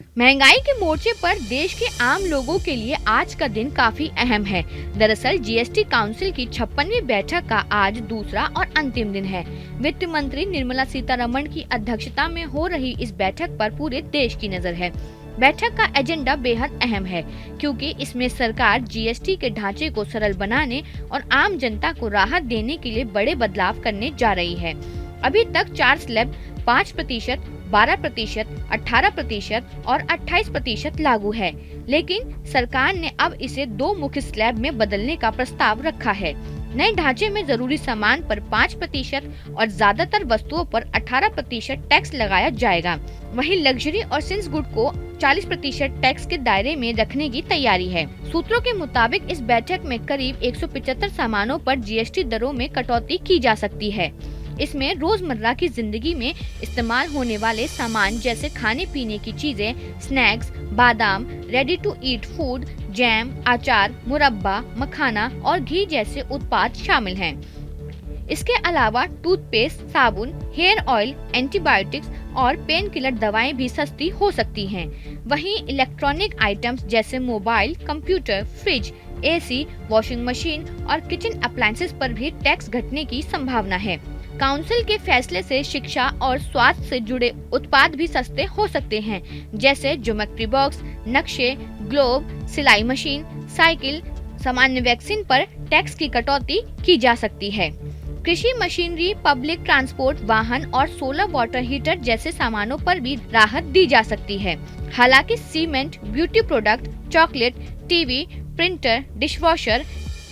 महंगाई के मोर्चे पर देश के आम लोगों के लिए आज का दिन काफी अहम है। दरअसल जीएसटी काउंसिल की 56वीं बैठक का आज दूसरा और अंतिम दिन है। वित्त मंत्री निर्मला सीतारमण की अध्यक्षता में हो रही इस बैठक पर पूरे देश की नजर है। बैठक का एजेंडा बेहद अहम है क्योंकि इसमें सरकार जीएसटी के ढांचे को सरल बनाने और आम जनता को राहत देने के लिए बड़े बदलाव करने जा रही है। अभी तक 4 स्लैब 5%, 12%, 18% और 28% लागू है, लेकिन सरकार ने अब इसे 2 मुख्य स्लैब में बदलने का प्रस्ताव रखा है। नए ढांचे में जरूरी सामान पर 5% और ज्यादातर वस्तुओं पर 18% टैक्स लगाया जाएगा। वहीं लग्जरी और सिंस गुड को 40% टैक्स के दायरे में रखने की तैयारी है। सूत्रों के मुताबिक इस बैठक में करीब 175 सामानों पर जीएसटी दरों में कटौती की जा सकती है। इसमें रोजमर्रा की जिंदगी में इस्तेमाल होने वाले सामान जैसे खाने पीने की चीजें, स्नैक्स, बादाम, ready to eat food, jam, अचार, मुरब्बा, मखाना और घी जैसे उत्पाद शामिल हैं। इसके अलावा टूथपेस्ट, साबुन, हेयर ऑयल, एंटीबायोटिक्स और पेन किलर दवाएं भी सस्ती हो सकती हैं। वहीं इलेक्ट्रॉनिक आइटम्स जैसे mobile, computer, fridge, AC, washing machine और किचन अप्लायंसेस पर भी टैक्स घटने की संभावना है। काउंसिल के फैसले से शिक्षा और स्वास्थ्य से जुड़े उत्पाद भी सस्ते हो सकते हैं, जैसे ज्योमेट्री बॉक्स, नक्शे, ग्लोब, सिलाई मशीन, साइकिल। सामान्य वैक्सीन पर टैक्स की कटौती की जा सकती है। कृषि मशीनरी, पब्लिक ट्रांसपोर्ट वाहन और सोलर वाटर हीटर जैसे सामानों पर भी राहत दी जा सकती है। हालांकि cement, beauty product, chocolate, TV, printer, dishwasher,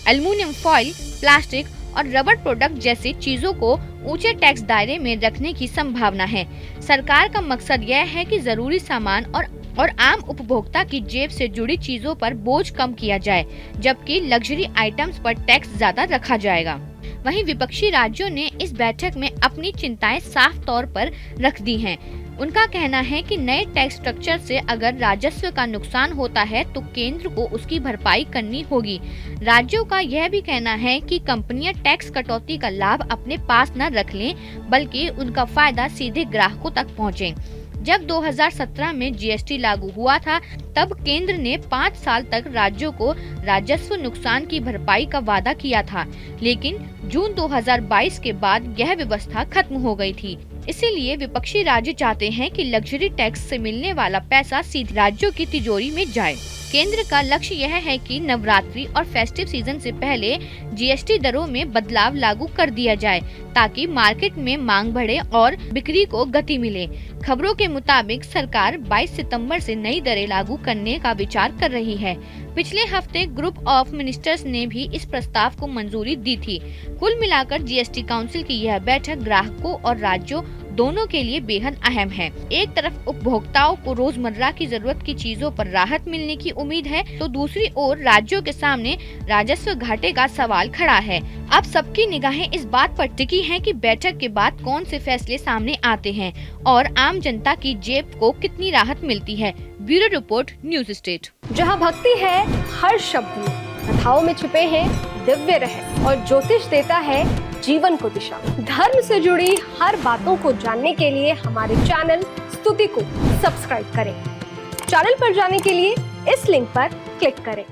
aluminium foil, plastic और रबर प्रोडक्ट जैसी चीजों को ऊंचे टैक्स दायरे में रखने की संभावना है। सरकार का मकसद यह है कि जरूरी सामान और आम उपभोक्ता की जेब से जुड़ी चीजों पर बोझ कम किया जाए, जबकि लग्जरी आइटम्स पर टैक्स ज्यादा रखा जाएगा। वहीं विपक्षी राज्यों ने इस बैठक में अपनी चिंताएं साफ तौर पर रख दी हैं। उनका कहना है कि नए टैक्स स्ट्रक्चर से अगर राजस्व का नुकसान होता है तो केंद्र को उसकी भरपाई करनी होगी। राज्यों का यह भी कहना है कि कंपनियां टैक्स कटौती का लाभ अपने पास न रख लें, बल्कि उनका फायदा सीधे ग्राहकों तक पहुंचे। जब 2017 में जीएसटी लागू हुआ था, तब केंद्र ने 5 साल तक राज्यों को राजस्व नुकसान की भरपाई का वादा किया था, लेकिन जून 2022 के बाद यह व्यवस्था खत्म हो गई थी। इसीलिए विपक्षी राज्य चाहते हैं कि लग्जरी टैक्स से मिलने वाला पैसा सीधे राज्यों की तिजोरी में जाए। केंद्र का लक्ष्य यह है कि नवरात्रि और फेस्टिव सीजन से पहले जीएसटी दरों में बदलाव लागू कर दिया जाए, ताकि मार्केट में मांग बढ़े और बिक्री को गति मिले। खबरों के मुताबिक सरकार 22 सितंबर से नई दरें लागू करने का विचार कर रही है। पिछले हफ्ते ग्रुप ऑफ मिनिस्टर्स ने भी इस प्रस्ताव को मंजूरी दी थी। कुल मिलाकर जीएसटी काउंसिल की यह बैठक ग्राहकों और राज्यों दोनों के लिए बेहद अहम है। एक तरफ उपभोक्ताओं को रोजमर्रा की जरूरत की चीजों पर राहत मिलने की उम्मीद है, तो दूसरी ओर राज्यों के सामने राजस्व घाटे का सवाल खड़ा है। अब सबकी निगाहें इस बात पर टिकी हैं कि बैठक के बाद कौन से फैसले सामने आते हैं और आम जनता की जेब को कितनी राहत मिलती है। Bureau report, news state. जहाँ भक्ति है हर शब्द में, कथाओं में छुपे हैं दिव्य रहस्य और ज्योतिष देता है जीवन को दिशा। धर्म से जुड़ी हर बातों को जानने के लिए हमारे चैनल स्तुति को सब्सक्राइब करें। चैनल पर जाने के लिए इस लिंक पर क्लिक करें।